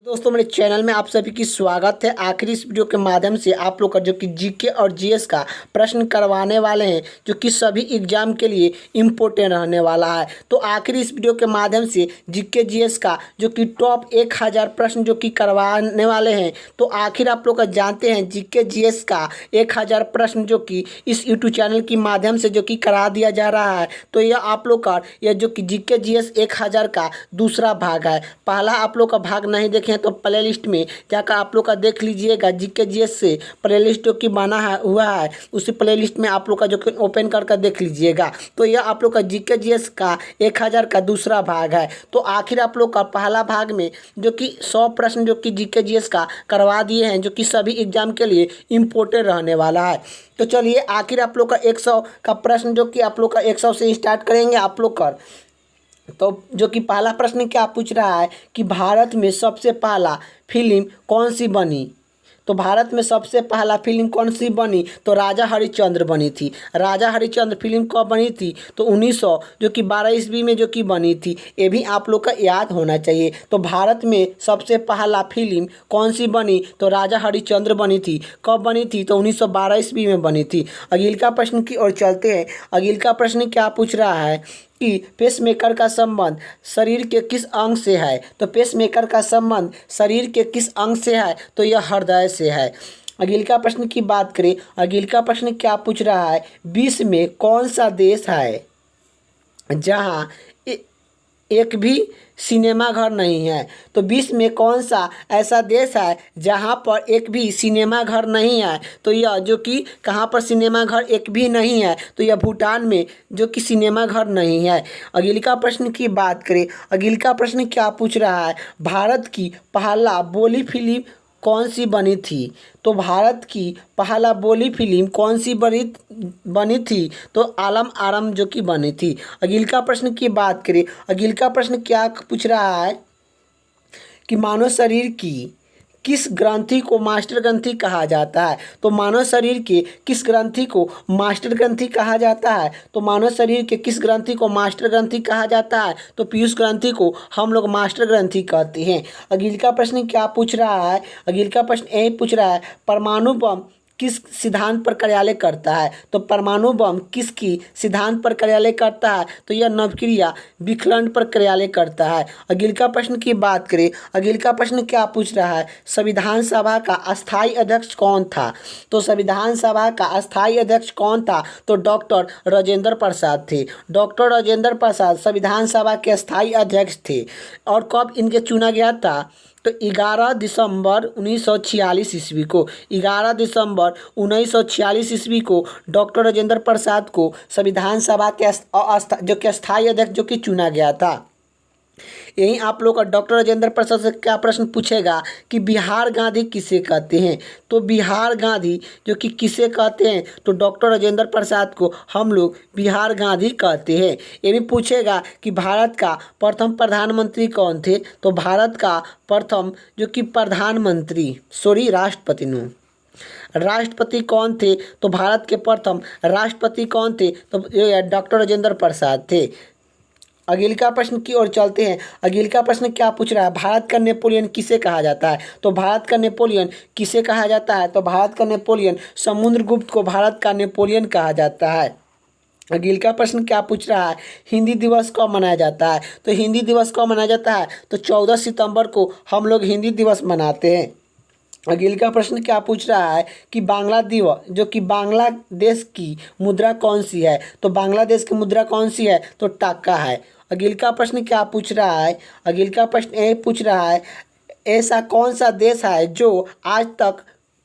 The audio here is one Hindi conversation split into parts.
दोस्तों मेरे चैनल में आप सभी की स्वागत है। आखिर इस वीडियो के माध्यम से आप लोग का जो कि जीके और जीएस का प्रश्न करवाने वाले हैं, जो कि सभी एग्जाम के लिए इम्पोर्टेंट रहने वाला है। तो आखिर इस वीडियो के माध्यम से जीके जीएस का जो कि टॉप 1000 प्रश्न जो कि करवाने वाले हैं। तो आखिर आप लोग का जानते हैं जीके जीएस का 1000 प्रश्न जो कि इस यूट्यूब चैनल की माध्यम से जो कि करा दिया जा रहा है। तो यह आप लोग का यह जो कि जीके जीएस 1000 का दूसरा भाग है। पहला आप लोग का भाग नहीं देखे तो प्ले लिस्ट में जाकर आप लोग का देख लीजिएगा। जीके जीएस से प्ले लिस्ट जो कि बना हुआ है, उसी प्ले लिस्ट में आप लोग का जो कि ओपन कर देख लीजिएगा। तो यह आप लोग का जीके जीएस का 1000 का दूसरा भाग है। तो आखिर आप लोग का पहला भाग में जो कि 100 प्रश्न जो कि जीके जीएस का करवा दिए हैं, जो कि सभी एग्जाम के लिए इम्पोर्टेंट रहने वाला है। तो चलिए आखिर आप लोग का 100 का प्रश्न जो कि आप लोग का 100 से स्टार्ट करेंगे आप लोग का। तो जो कि पहला प्रश्न क्या पूछ रहा है कि भारत में सबसे पहला फिल्म कौन सी बनी। तो भारत में सबसे पहला फिल्म कौन सी बनी, तो राजा हरिश्चंद्र बनी थी। राजा हरिश्चंद्र फिल्म कब बनी थी, तो 1900 जो कि 12 ईस्वी में जो कि बनी थी। ये भी आप लोग का याद होना चाहिए। तो भारत में सबसे पहला फिल्म कौन सी बनी, तो राजा हरिश्चंद्र बनी थी। कब बनी थी, तो 1912 ईस्वी में बनी थी। अगले का प्रश्न की ओर चलते हैं। अगले का प्रश्न क्या पूछ रहा है कि पेसमेकर का संबंध शरीर के किस अंग से है। तो पेसमेकर का संबंध शरीर के किस अंग से है, तो यह हृदय से है। अगले का प्रश्न की बात करें। अगले का प्रश्न क्या पूछ रहा है, विश्व में कौन सा देश है जहाँ एक भी सिनेमा घर नहीं है। तो विश्व में कौन सा ऐसा देश है जहाँ पर एक भी सिनेमा घर नहीं है, तो यह जो कि कहाँ पर सिनेमा घर एक भी नहीं है, तो यह भूटान में जो कि सिनेमा घर नहीं है। अगले का प्रश्न की बात करें। अगले का प्रश्न क्या पूछ रहा है, भारत की पहला बोली फिल्म कौन सी बनी थी। तो भारत की पहला बोली फिल्म कौन सी बनी थी, तो आलम आरम जो कि बनी थी। अगले का प्रश्न की बात करें। अगले का प्रश्न क्या पूछ रहा है कि मानव शरीर की किस ग्रंथि को मास्टर ग्रंथि कहा जाता है। तो मानव शरीर के किस ग्रंथि को मास्टर ग्रंथि कहा जाता है, तो मानव शरीर के किस ग्रंथि को मास्टर ग्रंथि कहा जाता है, तो पीयूष ग्रंथि को हम लोग मास्टर ग्रंथि कहते हैं। अगले का प्रश्न क्या पूछ रहा है। अगले का प्रश्न यही पूछ रहा है, परमाणु बम किस सिद्धांत पर कार्यालय करता है। तो परमाणु बम किसकी सिद्धांत पर कार्यालय करता है, तो यह नवक्रिया विखंडन पर कार्यालय करता है। अगले का प्रश्न की बात करें। अगले का प्रश्न क्या पूछ रहा है, संविधान सभा का अस्थायी अध्यक्ष कौन था। तो संविधान सभा का अस्थायी अध्यक्ष कौन था, तो डॉक्टर राजेंद्र प्रसाद थे। डॉक्टर राजेंद्र प्रसाद संविधान सभा के अस्थायी अध्यक्ष थे। और कब इनके चुना गया था, तो 11 दिसंबर 1946 ईस्वी को। 11 दिसंबर 1946 ईस्वी को डॉक्टर राजेंद्र प्रसाद को संविधान सभा के जो कि अस्थायी अध्यक्ष जो कि चुना गया था। यही आप लोग का डॉक्टर राजेंद्र प्रसाद से क्या प्रश्न पूछेगा कि बिहार गांधी किसे कहते हैं। तो बिहार गांधी जो कि किसे कहते हैं, तो डॉक्टर राजेंद्र प्रसाद को हम लोग बिहार गांधी कहते हैं। ये भी पूछेगा कि भारत का प्रथम प्रधानमंत्री कौन थे। तो भारत का प्रथम जो कि राष्ट्रपति कौन थे, तो भारत के प्रथम राष्ट्रपति कौन थे, तो डॉक्टर राजेंद्र प्रसाद थे। अगले का प्रश्न की ओर चलते हैं। अगले का प्रश्न क्या पूछ रहा है, भारत का नेपोलियन किसे कहा जाता है। तो भारत का नेपोलियन किसे कहा जाता है, तो भारत का नेपोलियन समुद्रगुप्त को भारत का नेपोलियन कहा जाता है। अगले का प्रश्न क्या पूछ रहा है, हिंदी दिवस कब मनाया जाता है। तो हिंदी दिवस कब मनाया जाता है, तो 14 सितंबर को हम लोग हिंदी दिवस मनाते हैं। अगले का प्रश्न क्या पूछ रहा है कि बांग्लादेश जो कि बांग्लादेश की मुद्रा कौन सी है। तो बांग्लादेश की मुद्रा कौन सी है, तो टाका है। अगले का प्रश्न क्या पूछ रहा है। अगले का प्रश्न यही पूछ रहा है, ऐसा कौन सा देश है जो आज तक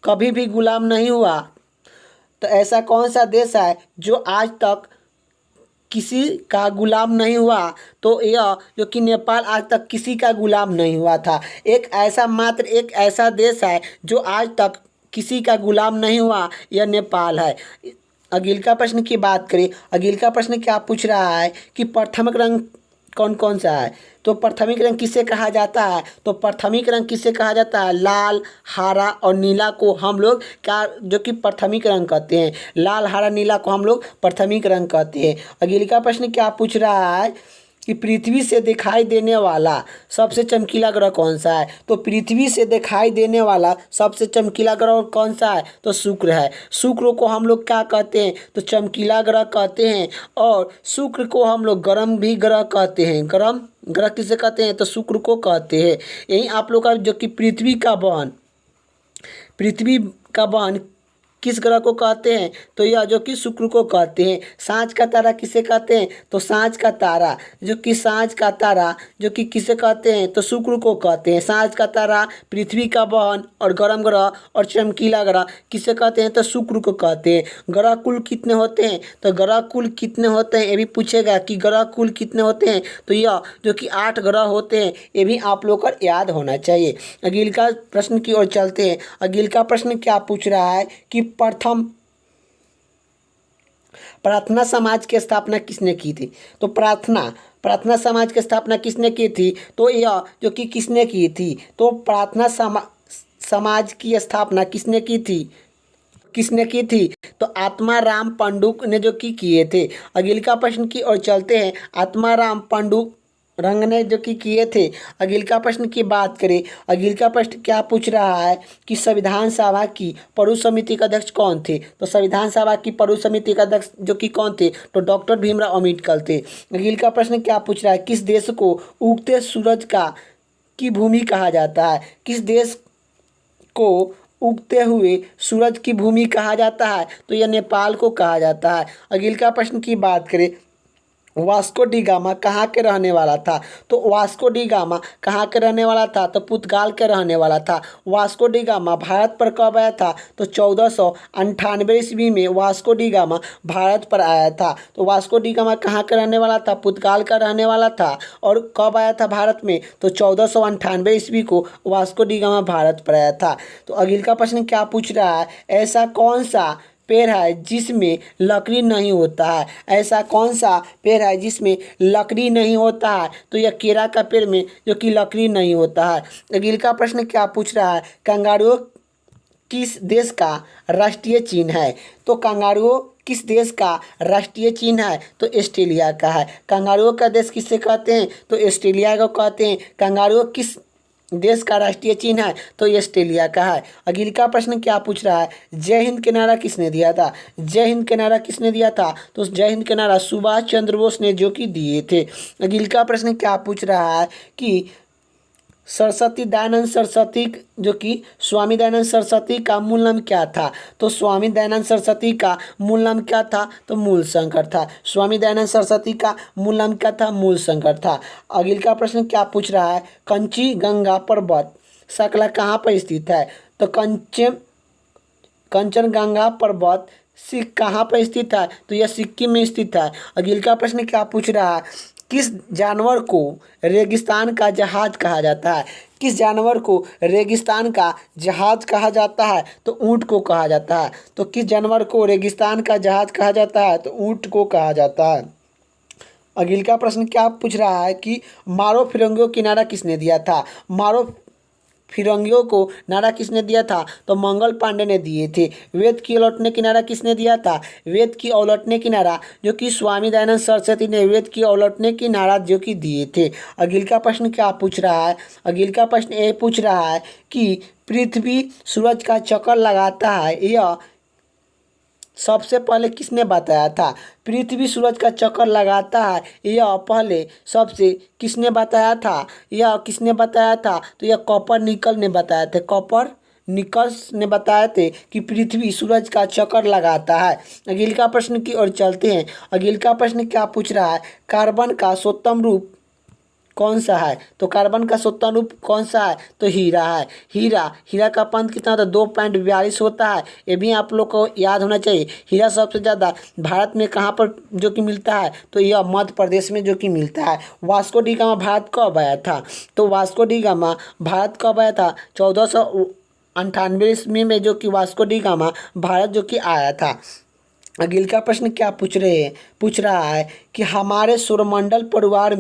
कभी भी गुलाम नहीं हुआ। तो ऐसा कौन सा देश है जो आज तक किसी का गुलाम नहीं हुआ, तो यह जो कि नेपाल आज तक किसी का गुलाम नहीं हुआ था। मात्र एक ऐसा देश है जो आज तक किसी का गुलाम नहीं हुआ, यह नेपाल है। अगले का प्रश्न की बात करें। अगले का प्रश्न क्या पूछ रहा है कि प्राथमिक रंग कौन कौन सा है। तो प्राथमिक रंग किसे कहा जाता है, तो प्राथमिक रंग किसे कहा जाता है, लाल, हरा और नीला को हम लोग क्या जो कि प्राथमिक रंग कहते हैं। लाल, हरा, नीला को हम लोग प्राथमिक रंग कहते हैं। अगले का प्रश्न क्या पूछ रहा है कि पृथ्वी से दिखाई देने वाला सबसे चमकीला ग्रह कौन सा है। तो पृथ्वी से दिखाई देने वाला सबसे चमकीला ग्रह कौन सा है, तो शुक्र है। शुक्र को हम लोग क्या कहते हैं, तो चमकीला ग्रह कहते हैं। और शुक्र को हम लोग गर्म भी ग्रह कहते हैं। गर्म ग्रह किसे कहते हैं, तो शुक्र को कहते हैं। यही आप लोग का जो कि पृथ्वी का बहन किस ग्रह को कहते हैं, तो यह जो कि शुक्र को कहते हैं। सांझ का तारा किसे कहते हैं, तो सांझ का तारा जो कि किसे कहते हैं, तो शुक्र को कहते हैं। सांझ का तारा, पृथ्वी का बहन और गर्म ग्रह और चमकीला ग्रह किसे कहते हैं, तो शुक्र को कहते हैं। ग्रह कुल कितने होते हैं, तो ग्रह कुल कितने होते हैं, ये भी पूछेगा कि ग्रह कुल कितने होते हैं। तो यह जो कि 8 ग्रह होते हैं, ये भी आप लोग को याद होना चाहिए। अगले का प्रश्न की ओर चलते हैं। अगले का प्रश्न क्या पूछ रहा है कि प्रार्थना समाज की स्थापना किसने की थी। तो प्रार्थना समाज की स्थापना किसने की थी, तो यह जो कि किसने की थी, तो प्रार्थना समाज की स्थापना किसने की थी, तो आत्माराम पंडुक ने जो कि किए थे। अगले का प्रश्न की ओर चलते हैं। आत्माराम पंडुक रंग ने जो कि किए थे। अगले का प्रश्न की बात करें। अगले का प्रश्न क्या पूछ रहा है कि संविधान सभा की परू समिति का अध्यक्ष कौन थे। तो संविधान सभा की परू समिति का अध्यक्ष जो कि कौन थे, तो डॉक्टर भीमराव अम्बेडकर थे। अगले का प्रश्न क्या पूछ रहा है, किस देश को उगते सूरज की भूमि कहा जाता है। किस देश को उगते हुए सूरज की भूमि कहा जाता है, तो यह नेपाल को कहा जाता है। अगले का प्रश्न की बात करें। वास्को डी गामा कहाँ के रहने वाला था। तो वास्को डी गामा कहाँ के रहने वाला था, तो पुर्तगाल के रहने वाला था। वास्को डी गामा भारत पर कब आया था, तो 1498 ईस्वी में वास्को डी गामा भारत पर आया था। तो वास्को डी गामा कहाँ का रहने वाला था, पुर्तगाल का रहने वाला था। और कब आया था भारत में, तो 1498 ईस्वी को वास्को डी गामा भारत पर आया था। तो अगले का प्रश्न क्या पूछ रहा है, ऐसा कौन सा पेड़ है जिसमें लकड़ी नहीं होता है। ऐसा कौन सा पेड़ है जिसमें लकड़ी नहीं होता है, तो यह केला का पेड़ में जो कि लकड़ी नहीं होता है। अगले का प्रश्न क्या पूछ रहा है, कंगारू किस देश का राष्ट्रीय चिन्ह है। तो कंगारू किस देश का राष्ट्रीय चिन्ह है, तो ऑस्ट्रेलिया का है। कंगारू का देश किसे कहते हैं, तो ऑस्ट्रेलिया को कहते हैं। कंगारू किस देश का राष्ट्रीय चिन्ह है, तो ये ऑस्ट्रेलिया का है। अगले का प्रश्न क्या पूछ रहा है, जय हिंद के नारा किसने दिया था। जय हिंद के नारा किसने दिया था, तो जय हिंद के नारा सुभाष चंद्र बोस ने जो कि दिए थे। अगले का प्रश्न क्या पूछ रहा है कि सरस्वती दयानंद सरस्वती जो कि स्वामी दयानंद सरस्वती का मूल नाम क्या था। तो स्वामी दयानंद सरस्वती का मूल नाम क्या था, तो मूल शंकर था। स्वामी दयानंद सरस्वती का मूल नाम क्या था, मूल शंकर था। अगले का प्रश्न क्या पूछ रहा है, कंचनजंगा पर्वत श्रृंखला कहाँ पर स्थित है। तो कंचनजंगा पर्वत कहाँ पर स्थित है, तो यह सिक्किम में स्थित है। अगले का प्रश्न क्या पूछ रहा है, किस जानवर को रेगिस्तान का जहाज कहा जाता है। किस जानवर को रेगिस्तान का जहाज कहा जाता है, तो ऊँट को कहा जाता है। तो किस जानवर को रेगिस्तान का जहाज कहा जाता है, तो ऊँट को कहा जाता है। अगले का प्रश्न क्या पूछ रहा है कि मारो फिरंगियों की नारा किसने दिया था। मारो फिरंगियों को नारा किसने दिया था, तो मंगल पांडे ने दिए थे। वेद की उलटने की नारा किसने दिया था, वेद की उलटने की नारा जो कि स्वामी दयानंद सरस्वती ने वेद की उलटने की नारा जो कि दिए थे। अगले का प्रश्न क्या पूछ रहा है, अगले का प्रश्न ये पूछ रहा है कि पृथ्वी सूरज का चक्कर लगाता है, यह सबसे पहले किसने बताया था। पृथ्वी सूरज का चक्कर लगाता है, यह पहले सबसे किसने बताया था, तो यह कोपरनिकस ने बताया थे। कोपरनिकस ने बताए थे कि पृथ्वी सूरज का चक्कर लगाता है। अगले का प्रश्न की ओर चलते हैं। अगले का प्रश्न क्या पूछ रहा है, कार्बन का सर्वोत्तम रूप कौन सा है। तो कार्बन का सर्वोत्तम रूप कौन सा है, तो हीरा है। हीरा का पंथ कितना होता है, 2.42 होता है। ये भी आप लोग को याद होना चाहिए। हीरा सबसे ज़्यादा भारत में कहाँ पर जो कि मिलता है, तो यह मध्य प्रदेश में जो कि मिलता है। वास्को डी गामा भारत कब आया था, तो वास्को डी गामा भारत कब आया था, 1498 ईस्वी में जो कि वास्को डी गामा भारत जो कि आया था। अगले का प्रश्न क्या पूछ रहा है कि हमारे सौरमंडल परिवार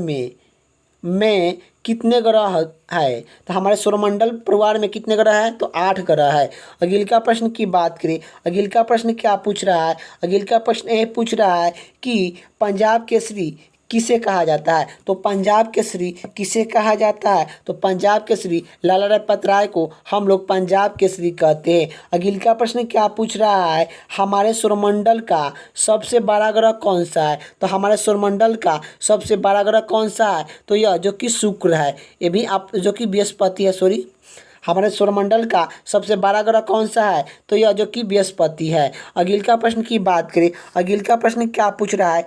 में कितने ग्रह है। तो हमारे सौरमंडल परिवार में कितने ग्रह है, तो 8 ग्रह है। अगले का प्रश्न की बात करें। अगले का प्रश्न क्या पूछ रहा है, अगले का प्रश्न ये पूछ रहा है कि पंजाब केसरी किसे कहा जाता है? तो पंजाब केसरी किसे कहा जाता है? तो पंजाब केसरी लाला लाजपत राय को हम लोग पंजाब केसरी कहते हैं। अगले का प्रश्न क्या पूछ रहा है, हमारे सौरमंडल का सबसे बड़ा ग्रह कौन सा है? तो हमारे सौरमंडल का सबसे बड़ा ग्रह कौन सा है? तो यह जो कि शुक्र है, ये भी आप जो कि बृहस्पति है, सॉरी, हमारे सौरमंडल का सबसे बड़ा ग्रह कौन सा है? तो यह जो कि बृहस्पति है। अगले का प्रश्न की बात करें, अगले का प्रश्न क्या पूछ रहा है,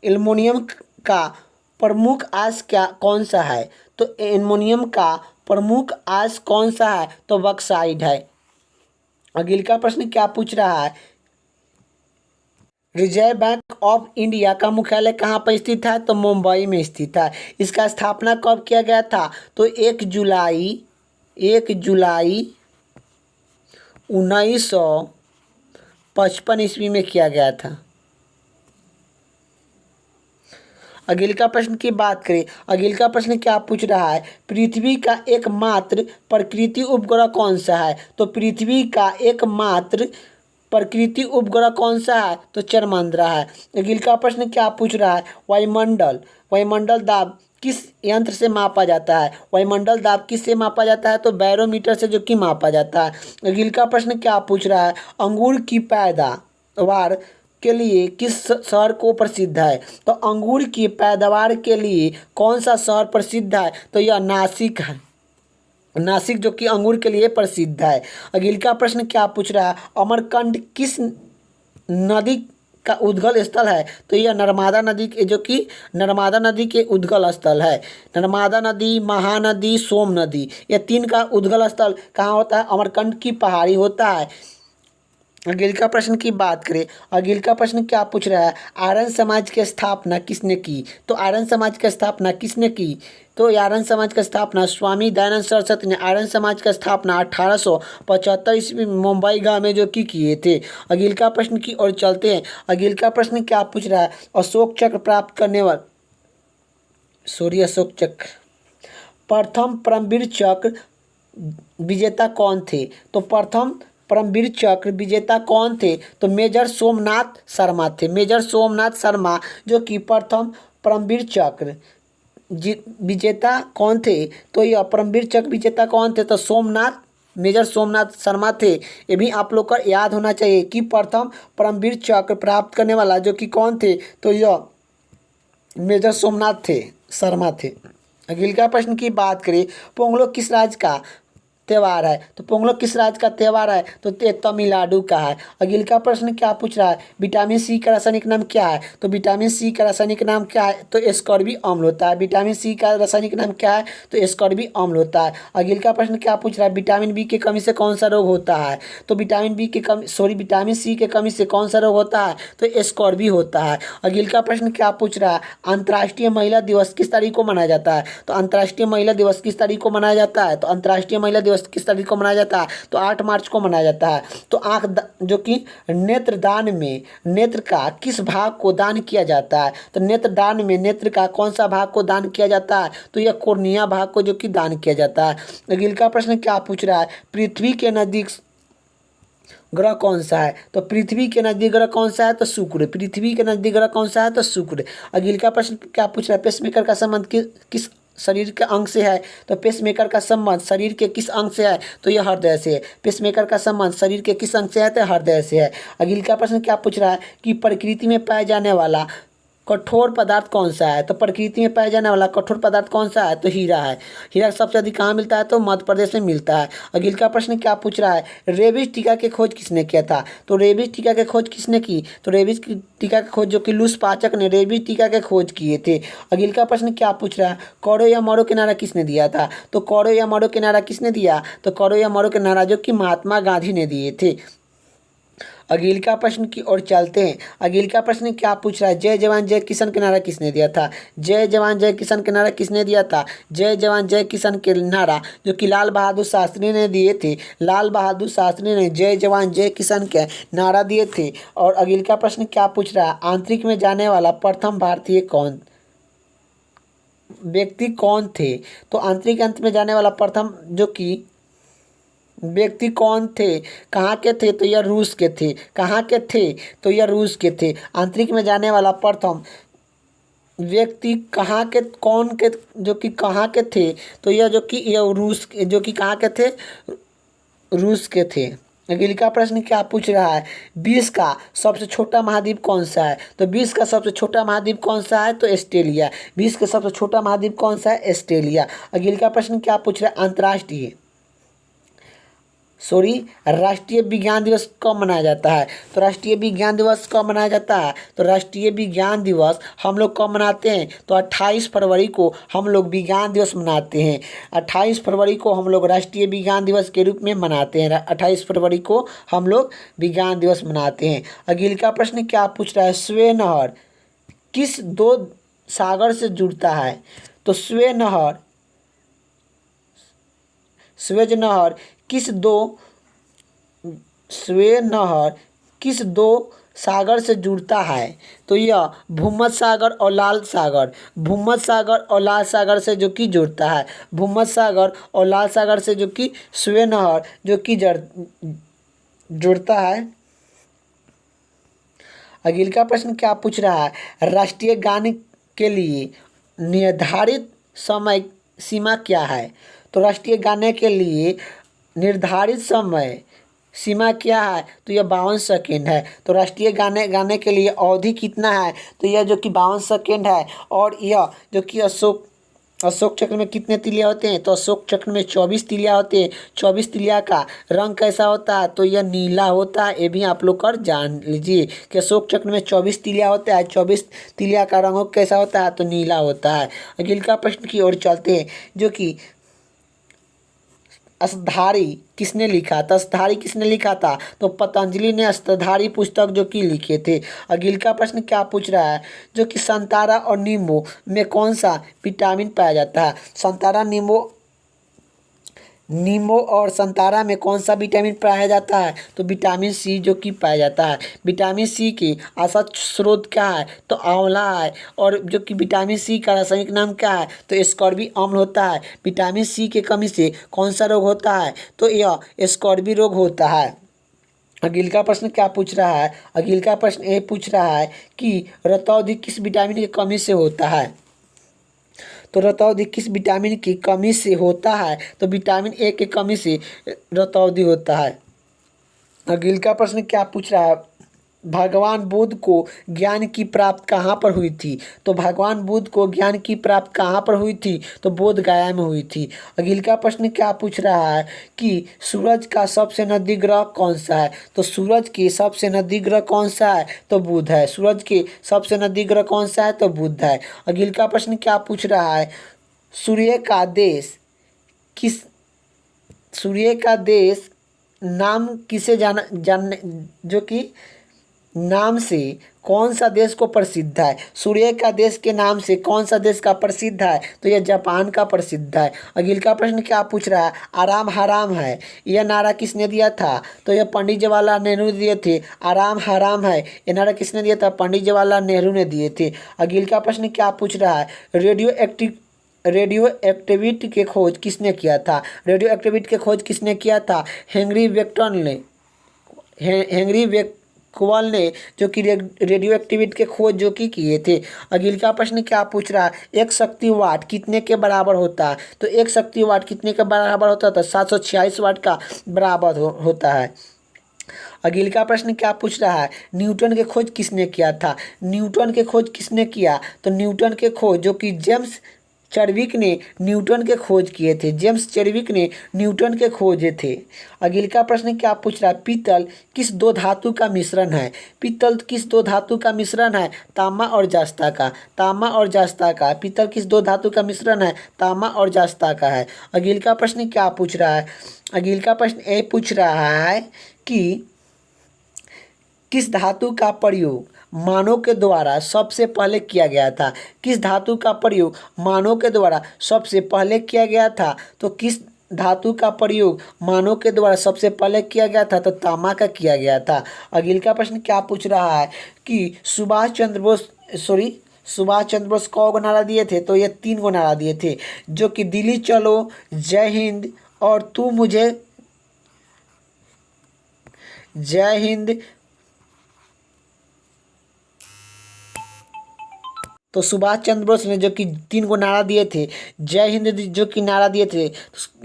एल्युमिनियम का प्रमुख आयस्क क्या कौन सा है? तो एल्युमिनियम का प्रमुख आयस्क कौन सा है? तो बॉक्साइट है। अगले का प्रश्न क्या पूछ रहा है, रिजर्व बैंक ऑफ इंडिया का मुख्यालय कहाँ पर स्थित है? तो मुंबई में स्थित है। इसका स्थापना कब किया गया था? तो 1 जुलाई 1955 ईस्वी में किया गया था। अगले का प्रश्न की बात करें, अगले का प्रश्न क्या पूछ रहा है, पृथ्वी का एकमात्र प्रकृति उपग्रह कौन सा है? तो पृथ्वी का एकमात्र प्रकृति उपग्रह कौन सा है? तो चंद्रमा है। अगले का प्रश्न क्या पूछ रहा है, वायुमंडल दाब किस यंत्र से मापा जाता है? वायुमंडल दाब किससे मापा जाता है? तो बैरोमीटर से जो कि मापा जाता है। अगले का प्रश्न क्या पूछ रहा है, अंगूर की पैदावार के लिए किस शहर को प्रसिद्ध है? तो अंगूर की पैदावार के लिए कौन सा शहर प्रसिद्ध है? तो यह नासिक है। नासिक जो कि अंगूर के लिए प्रसिद्ध है। अगले का प्रश्न क्या पूछ रहा है, अमरकंटक किस नदी का उद्गम स्थल है? तो यह नर्मदा नदी के जो कि नर्मदा नदी के उद्गम स्थल है। नर्मदा नदी, महानदी, सोम नदी, ये तीन का उद्गम स्थल कहाँ होता है? अमरकंटक की पहाड़ी होता है। अगले का प्रश्न की बात करें, अगले का प्रश्न क्या पूछ रहा है, आर्यन समाज की स्थापना किसने की? तो आर्यन समाज की स्थापना किसने की? तो आर्यन समाज की स्थापना स्वामी दयानंद सरस्वती ने आर्यन समाज की स्थापना 1875 ईस्वी में मुंबई गांव में जो कि किए थे। अगले का प्रश्न की ओर चलते हैं। अगले का प्रश्न क्या पूछ रहा है, अशोक चक्र प्राप्त करने वाला, सॉरी, अशोक चक्र, प्रथम परमवीर चक्र विजेता कौन थे? तो प्रथम परमवीर चक्र विजेता कौन थे? तो मेजर सोमनाथ शर्मा थे। मेजर सोमनाथ शर्मा जो कि प्रथम परमवीर चक्र विजेता कौन थे? तो यह परमवीर चक्र विजेता कौन थे? तो मेजर सोमनाथ शर्मा थे। ये भी आप लोग का याद होना चाहिए कि प्रथम परमवीर चक्र प्राप्त करने वाला जो कि कौन थे? तो यह मेजर सोमनाथ शर्मा थे। अगले का प्रश्न की बात करें, पोंगल किस राज्य का त्यौहार है? तो पोंगल किस राज्य का त्यौहार है? तो तमिलनाडु का है। अगले का प्रश्न क्या पूछ रहा है, विटामिन सी का रासायनिक नाम क्या है? तो विटामिन सी का रासायनिक नाम क्या है? तो एस्कॉर्बिक अम्ल होता है। विटामिन सी का रासायनिक नाम क्या है? तो एस्कॉर्बिक अम्ल होता है। अगले का प्रश्न क्या पूछ रहा है, विटामिन बी की कमी से कौन सा रोग होता है? तो विटामिन सी के कमी से कौन सा रोग होता है? तो एस्कॉर्बी होता है। अगले का प्रश्न क्या पूछ रहा है, अंतर्राष्ट्रीय महिला दिवस किस तारीख को मनाया जाता है? तो अंतर्राष्ट्रीय महिला दिवस किस तारीख को मनाया जाता है? तो अंतर्राष्ट्रीय महिला दिवस किस तारीख को मनाया जाता है? तो 8 मार्च को मनाया जाता है। तो जो कि नेत्रदान में नेत्र का किस भाग को दान किया जाता है? तो नेत्रदान में नेत्र का कौन सा भाग को दान किया जाता है? तो यह कोर्निया भाग को जो कि दान किया जाता है। अगले का प्रश्न क्या पूछ रहा है, पृथ्वी के नजदीक ग्रह कौन सा है? तो पृथ्वी के नजदीक ग्रह कौन सा है? तो शुक्र। पृथ्वी के नजदीक ग्रह कौन सा है? तो शुक्र। अगले का प्रश्न क्या पूछ रहा है, पेसमेकर का संबंध किस शरीर के अंग से है? तो पेसमेकर का संबंध शरीर के किस अंग से है? तो यह हृदय से है। पेसमेकर का संबंध शरीर के किस अंग से है? तो हृदय से है। अगले का प्रश्न क्या पूछ रहा है कि प्रकृति में पाया जाने वाला कठोर पदार्थ कौन सा है? तो प्रकृति में पाया जाने वाला कठोर पदार्थ कौन सा है? तो हीरा है। हीरा सबसे अधिक कहाँ मिलता है? तो मध्य प्रदेश में मिलता है। अगले का प्रश्न क्या पूछ रहा है, रेबीज टीका की खोज किसने किया था? तो रेबीज टीका की खोज किसने की? तो रेबीज टीका की खोज जो कि लूस पाचक ने रेबीज टीका की खोज किए थे। अगले का प्रश्न क्या पूछ रहा है, करो या मरो के नारा किसने दिया था? तो करो या मरो के नारा किसने दिया? तो करो या मरो के नारा जो कि महात्मा गांधी ने दिए थे। अगले का प्रश्न की ओर चलते हैं। अगले का प्रश्न क्या पूछ रहा है, जय जवान जय किसान के नारा किसने दिया था? जय जवान जय किसान के नारा किसने दिया था? जय जवान जय किसान के नारा जो कि लाल बहादुर शास्त्री ने दिए थे। लाल बहादुर शास्त्री ने जय जवान जय किसान के नारा दिए थे। और अगले का प्रश्न क्या पूछ रहा है, आंतरिक में जाने वाला प्रथम भारतीय व्यक्ति कौन थे? तो आंतरिक अंत में जाने वाला प्रथम जो कि व्यक्ति कौन थे? कहाँ के थे? तो यह रूस के थे। कहाँ के थे? तो यह रूस के थे। आंतरिक में जाने वाला प्रथम व्यक्ति कहाँ के कौन के जो कि कहाँ के थे, तो यह जो कि यह रूस जो कि कहाँ के थे, रूस के थे। अगले का प्रश्न क्या पूछ रहा है, विश्व का सबसे छोटा महाद्वीप कौन सा है, तो विश्व का सबसे छोटा महाद्वीप कौन सा है, तो ऑस्ट्रेलिया। विश्व का सबसे छोटा महाद्वीप कौन सा है, ऑस्ट्रेलिया। अगले का प्रश्न क्या पूछ रहा है, अंतर्राष्ट्रीय राष्ट्रीय विज्ञान दिवस कब मनाया जाता है, तो राष्ट्रीय विज्ञान दिवस कब मनाया जाता है, तो राष्ट्रीय विज्ञान दिवस हम लोग कब मनाते हैं, तो 28 फरवरी को हम लोग विज्ञान दिवस मनाते हैं। 28 फरवरी को हम लोग राष्ट्रीय विज्ञान दिवस के रूप में मनाते हैं। 28 फरवरी को हम लोग विज्ञान दिवस मनाते हैं। अगले का प्रश्न क्या पूछ रहा है, स्वे नहर किस दो सागर से जुड़ता है, तो स्वेज नहर किस दो स्वे नहर किस दो सागर से जुड़ता है, तो यह भूमध्य सागर और लाल सागर, भूमध्य सागर और लाल सागर से जो कि जुड़ता है। भूमध्य सागर और लाल सागर से जो कि स्वे नहर जो कि जुड़ता है। अगले का प्रश्न क्या पूछ रहा है, राष्ट्रीय गान के लिए निर्धारित समय सीमा क्या है, तो राष्ट्रीय गाने के लिए निर्धारित समय सीमा क्या है, तो यह 52 सेकेंड है। तो राष्ट्रीय गाने गाने के लिए अवधि कितना है, तो यह जो कि 52 सेकेंड है। और यह जो कि अशोक चक्र में कितने तिलिया होते हैं, तो अशोक चक्र में 24 तिलिया होते हैं। 24 तिलिया का रंग कैसा होता है, तो यह नीला होता है। ये भी आप लोग कर जान लीजिए कि अशोक चक्र में 24 तिलिया होता है। 24 तिलिया का रंग कैसा होता है, तो नीला होता है। अगले का प्रश्न की ओर चलते हैं, जो कि अष्टधारी किसने लिखा था, अष्टधारी किसने लिखा था, तो पतंजलि ने अष्टधारी पुस्तक जो कि लिखे थे। अगले का प्रश्न क्या पूछ रहा है, जो कि संतरा और नींबू में कौन सा विटामिन पाया जाता है, संतरा नींबू और संतरा में कौन सा विटामिन पाया जाता है, तो विटामिन सी जो कि पाया जाता है। विटामिन सी की औसत स्रोत क्या है, तो आंवला है। और जो कि विटामिन सी का रासायनिक नाम क्या है, तो स्कॉर्बी अम्ल होता है। विटामिन सी की कमी से कौन सा रोग होता है, तो यह स्कॉर्बी रोग होता है। अगले का प्रश्न क्या पूछ रहा है, अगले का प्रश्न ये पूछ रहा है कि रतौंधी किस विटामिन की कमी से होता है, तो रतौंधी किस विटामिन की कमी से होता है, तो विटामिन ए की कमी से रतौंधी होता है। अगले का प्रश्न क्या पूछ रहा है, भगवान बुद्ध को ज्ञान की प्राप्त कहाँ पर हुई थी, तो भगवान बुद्ध को ज्ञान की प्राप्त कहाँ पर हुई थी, तो बोध गया में हुई थी। अगले का प्रश्न क्या पूछ रहा है कि सूरज का सबसे नजदीक ग्रह कौन सा है, तो सूरज के सबसे नजदीक ग्रह कौन सा है, तो बुध है। सूरज के सबसे नजदीक ग्रह कौन सा है, तो बुध है। अगले का प्रश्न क्या पूछ रहा है, सूर्य का देश किस सूर्य का देश नाम किसे जानने जो कि नाम से कौन सा देश को प्रसिद्ध है, सूर्य का देश के नाम से कौन सा देश का प्रसिद्ध है, तो यह जापान का प्रसिद्ध है। अगले का प्रश्न क्या पूछ रहा है, आराम हराम है यह नारा किसने दिया था, तो यह पंडित जवाहरलाल नेहरू दिए थे। आराम हराम है यह नारा किसने दिया था, पंडित जवाहरलाल नेहरू ने दिए थे। अगले का प्रश्न क्या पूछ रहा है, रेडियो एक्टिविटी की खोज किसने किया था, रेडियो एक्टिविटी की खोज किसने किया था, हेनरी बेक्वेल ने जो कि रेडियो एक्टिविटी के खोज जो कि किए थे। अगले का प्रश्न क्या पूछ रहा है, एक शक्ति वाट कितने के बराबर होता है, तो एक शक्ति वाट कितने के बराबर होता है, तो 746 वाट का बराबर होता है। अगले का प्रश्न क्या पूछ रहा है, न्यूटन के खोज किसने किया था, न्यूटन के खोज किसने किया, तो न्यूटन के खोज जो कि जेम्स चर्विक ने न्यूटन के खोज किए थे। जेम्स चर्विक ने न्यूटन के खोजे थे। अगले का प्रश्न क्या पूछ रहा है, पीतल किस दो धातु का मिश्रण है, पीतल किस दो धातु का मिश्रण है, तांबा और जस्ता का, तांबा और जस्ता का। पीतल किस दो धातु का मिश्रण है, तांबा और जस्ता का है। अगले का प्रश्न क्या पूछ रहा है, अगले का प्रश्न ये पूछ रहा है कि किस धातु का प्रयोग मानव के द्वारा सबसे पहले किया गया था, किस धातु का प्रयोग मानव के द्वारा सबसे पहले किया गया था, तो किस धातु का प्रयोग मानव के द्वारा सबसे पहले किया गया था, तो तांबा का किया गया था। अगले का प्रश्न क्या पूछ रहा है कि सुभाष चंद्र बोस कौ नारा दिए थे, तो ये 3 गो नारा दिए थे, जो कि दिल्ली चलो, जय हिंद और जय हिंद तो सुभाष चंद्र बोस ने जो कि 3 गो नारा दिए थे, जय हिंद जो कि नारा दिए थे,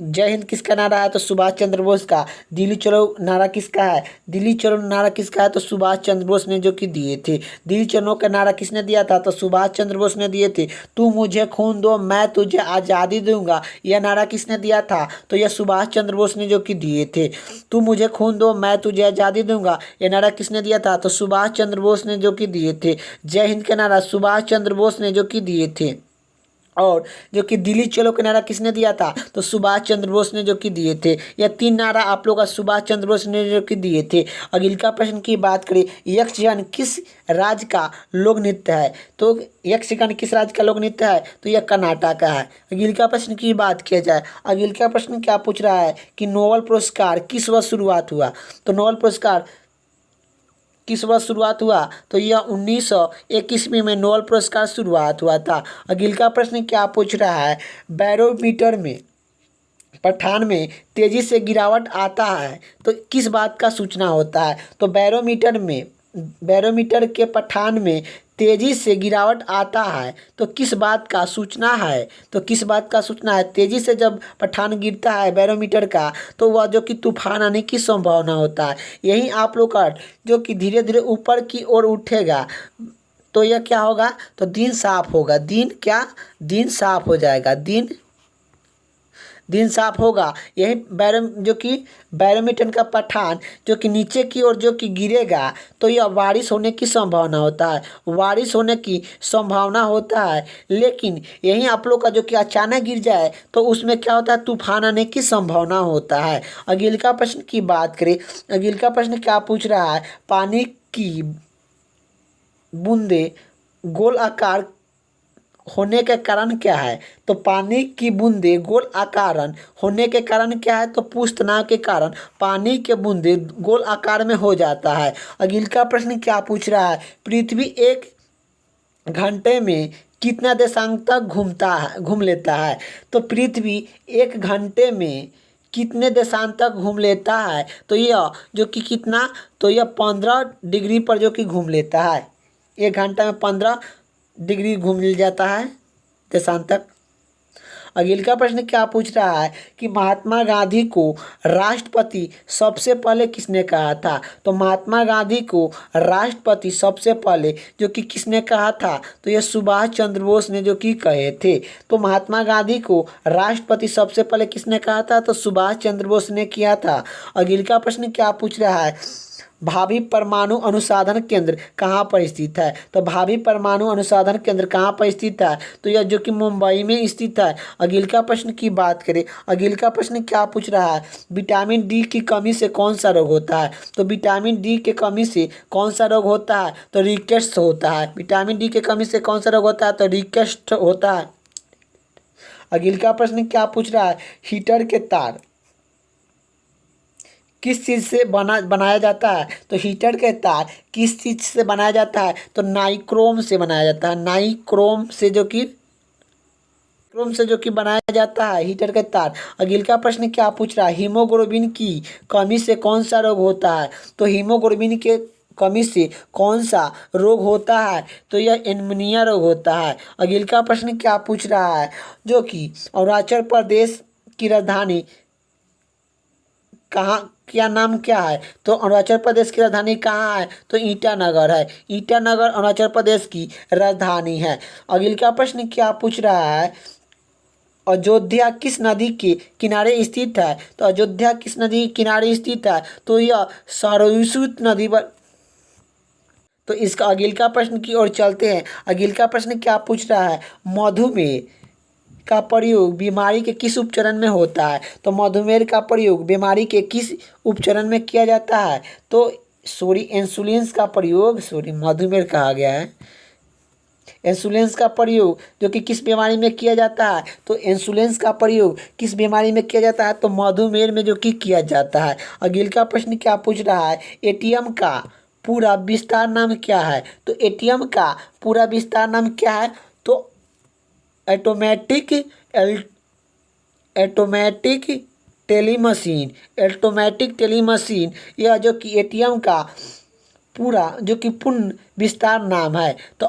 जय हिंद किसका नारा है? तो सुभाष चंद्र बोस का। दिल्ली चलो नारा किसका है? दिल्ली चलो नारा किसका है? तो सुभाष चंद्र बोस ने जो कि दिए थे। दिल्ली चलो का नारा किसने दिया था? तो सुभाष चंद्र बोस ने दिए थे। तू मुझे खून दो मैं तुझे आज़ादी दूंगा, यह नारा किसने दिया था? तो यह सुभाष चंद्र बोस ने जो कि दिए थे। तू मुझे खून दो मैं तुझे आज़ादी दूंगा, यह नारा किसने दिया था? तो सुभाष चंद्र बोस ने जो कि दिए थे। जय हिंद का नारा सुभाष चंद्र बोस ने जो कि दिए थे। और जो कि दिल्ली चलो का नारा किसने दिया था? तो सुभाष चंद्र बोस ने जो कि दिए थे। यह 3 नारा आप लोग का सुभाष चंद्र बोस ने जो कि दिए थे। अगले का प्रश्न की बात करें, यक्षगान किस राज्य का लोक नृत्य है? तो यक्षगान किस राज्य का लोक नृत्य है? तो यह कर्नाटक का है। अगले का प्रश्न की बात किया जाए, अगले का प्रश्न क्या पूछ रहा है कि नोबेल पुरस्कार किस वर्ष शुरुआत हुआ? तो नोबेल पुरस्कार किस वर्ष शुरुआत हुआ? तो यह 1921 में नोबेल पुरस्कार शुरुआत हुआ था। अगले का प्रश्न क्या पूछ रहा है, बैरोमीटर में पठान में तेजी से गिरावट आता है तो किस बात का सूचना होता है? तो बैरोमीटर के पठान में तेजी से गिरावट आता है तो किस बात का सूचना है? तो किस बात का सूचना है? तेजी से जब पठान गिरता है बैरोमीटर का तो वह जो कि तूफान आने की संभावना होता है। यही आप लोग का जो कि धीरे धीरे ऊपर की ओर उठेगा तो यह क्या होगा? तो दिन साफ होगा। दिन साफ हो जाएगा। दिन साफ होगा। यही जो कि बैरोमीटर का पठान जो कि नीचे की ओर जो कि गिरेगा तो यह बारिश होने की संभावना होता है। लेकिन यही आप लोग का जो कि अचानक गिर जाए तो उसमें क्या होता है? तूफान आने की संभावना होता है। अगले का प्रश्न की बात करें, अगले का प्रश्न क्या पूछ रहा है, पानी की बूंदे गोल आकार होने के कारण क्या है? तो पानी की बूंदे गोल आकार होने के कारण क्या है? तो पुष्तनाव के कारण पानी के बूंदे गोल आकार में हो जाता है। अगले का प्रश्न क्या पूछ रहा है, पृथ्वी 1 घंटे में कितना देशांक तक घूम लेता है? तो पृथ्वी 1 घंटे में कितने देशांक तक घूम लेता है? तो यह जो कि कितना? तो यह 15 डिग्री पर जो कि घूम लेता है। 1 घंटा में 15 डिग्री घूम जाता है देशांतक। अगले का प्रश्न क्या पूछ रहा है कि महात्मा गांधी को राष्ट्रपति सबसे पहले किसने कहा था? तो महात्मा गांधी को राष्ट्रपति सबसे पहले जो कि किसने कहा था? तो यह सुभाष चंद्र बोस ने जो कि कहे थे। तो महात्मा गांधी को राष्ट्रपति सबसे पहले किसने कहा था? तो सुभाष चंद्र बोस ने किया था। अगले का प्रश्न क्या पूछ रहा है, भाभी परमाणु अनुसंधान केंद्र कहाँ पर स्थित है? तो भाभी परमाणु अनुसंधान केंद्र कहाँ पर स्थित है? तो यह जो कि मुंबई में स्थित है। अगले का प्रश्न की बात करें, अगले का प्रश्न क्या पूछ रहा है, विटामिन डी की कमी से कौन सा रोग होता है? तो विटामिन डी के कमी से कौन सा रोग होता है? तो रिकेट्स होता है। विटामिन डी के कमी से कौन सा रोग होता है? तो रिकेट्स होता है। अगले का प्रश्न क्या पूछ रहा है, हीटर के तार किस चीज़ से बनाया जाता है? तो हीटर के तार किस चीज़ से बनाया जाता है? तो नाइक्रोम से बनाया जाता है। नाइक्रोम से जो कि बनाया जाता है हीटर के तार। अगले का प्रश्न क्या पूछ रहा है, हीमोग्लोबिन की कमी से कौन सा रोग होता है? तो हीमोग्लोबिन के कमी से कौन सा रोग होता है? तो यह एनीमिया रोग होता है। अगले का प्रश्न क्या पूछ रहा है, जो कि अरुणाचल प्रदेश की राजधानी क्या नाम क्या है? तो अरुणाचल प्रदेश की राजधानी कहाँ है? तो ईटानगर है। ईटानगर अरुणाचल प्रदेश की राजधानी है। अगले का प्रश्न क्या पूछ रहा है, अयोध्या किस नदी के किनारे स्थित है? तो अयोध्या किस नदी के किनारे स्थित है? तो यह सरस्वती नदी पर। तो इसका अगले का प्रश्न की ओर चलते हैं। अगले का प्रश्न क्या पूछ रहा है, मधुमेह का प्रयोग बीमारी के किस उपचरण में होता है? तो मधुमेह का प्रयोग बीमारी के किस उपचरण में किया जाता है? तो इंसुलिन का प्रयोग मधुमेह कहा गया है। इंसुलिन का प्रयोग जो कि किस बीमारी में किया जाता है? तो इंसुलिन का प्रयोग किस बीमारी में किया जाता है? तो मधुमेह में जो कि किया जाता है। अगले का प्रश्न क्या पूछ रहा है, एटीएम का पूरा विस्तार नाम क्या है? तो एटीएम का पूरा विस्तार नाम क्या है? तो ऑटोमेटिक टेलीमशीन, यह जो कि एटीएम का पूरा जो कि पूर्ण विस्तार नाम है। तो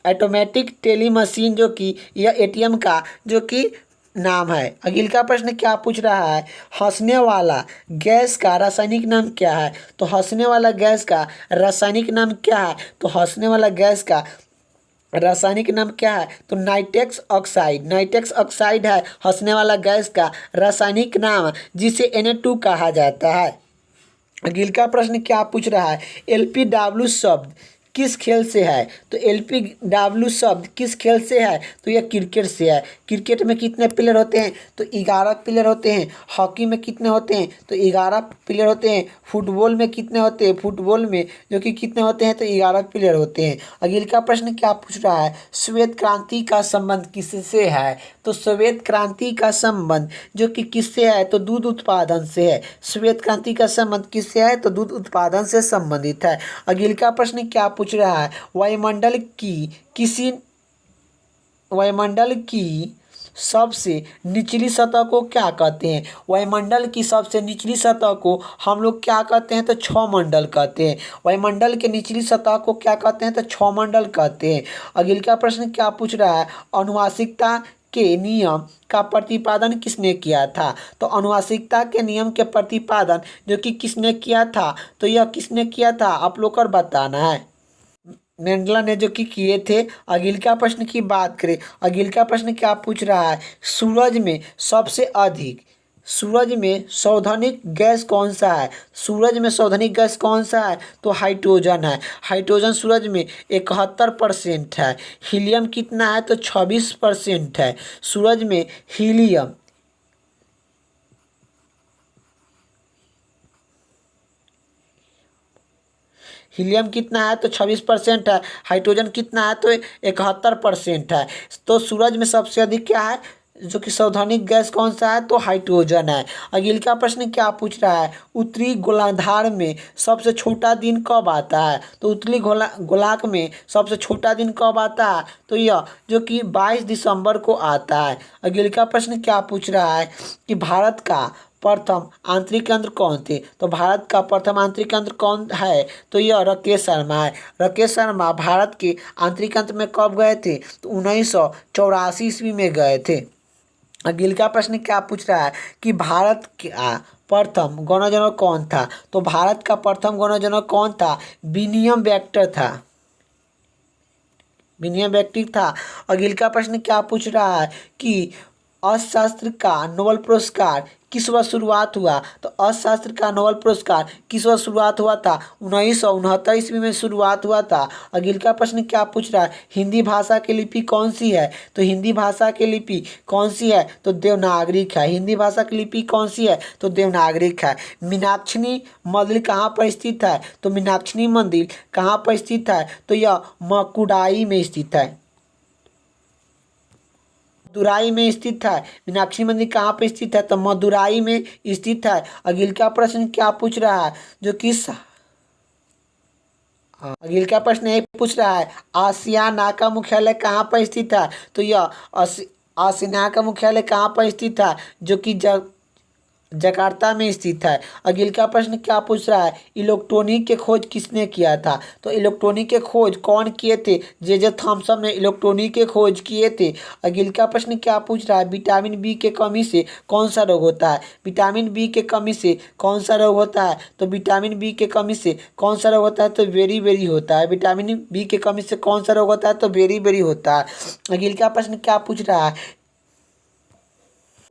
ऑटोमेटिक टेली मशीन जो कि यह एटीएम का जो कि नाम है। अगले का प्रश्न क्या पूछ रहा है, हंसने वाला गैस का रासायनिक नाम क्या है। तो हंसने वाला गैस का रासायनिक नाम क्या है, तो हंसने वाला गैस का रासायनिक नाम क्या है, तो नाइट्रस ऑक्साइड। नाइट्रस ऑक्साइड है हंसने वाला गैस का रासायनिक नाम, जिसे Na2 कहा जाता है। अगले का प्रश्न क्या पूछ रहा है, LPW शब्द किस खेल से है। तो LPW शब्द किस खेल से है, तो यह क्रिकेट से है। क्रिकेट में कितने प्लेयर होते हैं, तो 11 प्लेयर होते हैं। हॉकी में कितने होते हैं, तो 11 प्लेयर होते हैं। फुटबॉल में कितने होते हैं, फुटबॉल में जो कि कितने होते हैं, तो 11 प्लेयर होते हैं। अगले का प्रश्न क्या पूछ रहा है, श्वेत क्रांति का संबंध किससे है। तो श्वेत क्रांति का संबंध जो कि किससे है, तो दूध उत्पादन से है। श्वेत क्रांति का संबंध किससे है, तो दूध उत्पादन से संबंधित है। अगले का प्रश्न क्या पूछ रहा है, वायुमंडल की सबसे निचली सतह को क्या कहते हैं। वायुमंडल की सबसे निचली सतह को हम लोग क्या कहते हैं, तो क्षौमंडल कहते हैं। वायुमंडल के निचली सतह को क्या कहते हैं, तो क्षौमंडल कहते हैं। अगले का प्रश्न क्या पूछ रहा है, अनुवांशिकता के नियम का प्रतिपादन किसने किया था। तो अनुवांशिकता के नियम के प्रतिपादन जो कि किसने किया था, तो यह किसने किया था, आप लोग को बताना है। मेंडला ने जो कि किए थे। अगले का प्रश्न की बात करें, अगले का प्रश्न क्या पूछ रहा है, सूरज में सौधनिक गैस कौन सा है। सूरज में सौधनिक गैस कौन सा है, तो हाइड्रोजन है। हाइड्रोजन सूरज में 71% है। हीलियम कितना है, तो 26% है। सूरज में हीलियम कितना है, तो 26% है। हाइड्रोजन कितना है, तो 71% है। तो सूरज में सबसे अधिक क्या है, जो कि सौधनिक गैस कौन सा है, तो हाइड्रोजन है। अगले का प्रश्न क्या पूछ रहा है, उत्तरी गोलार्ध में सबसे छोटा दिन कब आता है। तो उत्तरी गोलार्ध में सबसे छोटा दिन कब आता है, तो यह जो कि 22 दिसंबर को आता है। अगले का प्रश्न क्या पूछ रहा है कि भारत का प्रथम आंतरिक केंद्र कौन थे। तो भारत का प्रथम आंतरिक केंद्र कौन है, तो यह राकेश शर्मा है। राकेश शर्मा भारत के आंतरिक केंद्र में कब गए थे, तो 1984 ईस्वी में गए थे। अगले का प्रश्न क्या पूछ रहा है कि भारत का प्रथम गवर्नर कौन था। तो भारत का प्रथम गवर्नर कौन था, विलियम बेक्टर था। विलियम बेक्टर था। अगले का प्रश्न क्या पूछ रहा है कि अर्थशास्त्र का नोबेल पुरस्कार किस वर्ष शुरुआत हुआ। तो अर्थशास्त्र का नोबेल पुरस्कार किस वर्ष शुरुआत हुआ था, 1969 ईस्वी में शुरुआत हुआ था। अगले का प्रश्न क्या पूछ रहा है, हिंदी भाषा की लिपि कौन सी है। तो हिंदी भाषा की लिपि कौन सी है, तो देवनागरिक है। हिंदी भाषा की लिपि कौन सी है, तो देवनागरिक है। मीनाक्षी मंदिर कहाँ पर स्थित है। तो मीनाक्षी मंदिर कहाँ पर स्थित है, तो यह मकुडाई में स्थित है। मदुराई में स्थित है। मीनाक्षी मंदिर कहाँ पे स्थित है, तो मदुराई में स्थित है। अगले का प्रश्न क्या पूछ रहा है, जो कि अगले का प्रश्न ये पूछ रहा है, आसियाना का मुख्यालय कहाँ पर स्थित है। तो यह आसियाना का मुख्यालय कहाँ पर स्थित है, जो कि जकार्ता में स्थित है। अगले का प्रश्न क्या पूछ रहा है, इलेक्ट्रॉनिक के खोज किसने किया था। तो इलेक्ट्रॉनिक के खोज कौन किए थे, जे थॉमसन ने इलेक्ट्रॉनिक के खोज किए थे। अगले का प्रश्न क्या पूछ रहा है, विटामिन बी के कमी से कौन सा रोग होता है। विटामिन बी के कमी से कौन सा रोग होता है, तो विटामिन बी के कमी से कौन सा रोग होता है, तो बेरी होता है। विटामिन बी के कमी से कौन सा रोग होता है, तो बेरी होता है। अगले का प्रश्न क्या पूछ रहा है,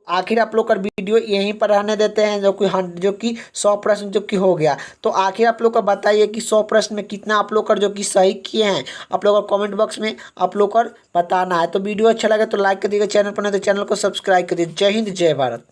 आखिर आप लोग का वीडियो यहीं पर रहने देते हैं, जो कि 100 प्रश्न जो कि हो गया। तो आखिर आप लोग का बताइए कि 100 प्रश्न में कितना आप लोग का जो कि सही किए हैं, आप लोग का कमेंट बॉक्स में आप लोग का बताना है। तो वीडियो अच्छा लगे तो लाइक कर दीजिए, चैनल पर नहीं तो चैनल को सब्सक्राइब कर दीजिए। जय हिंद, जय भारत।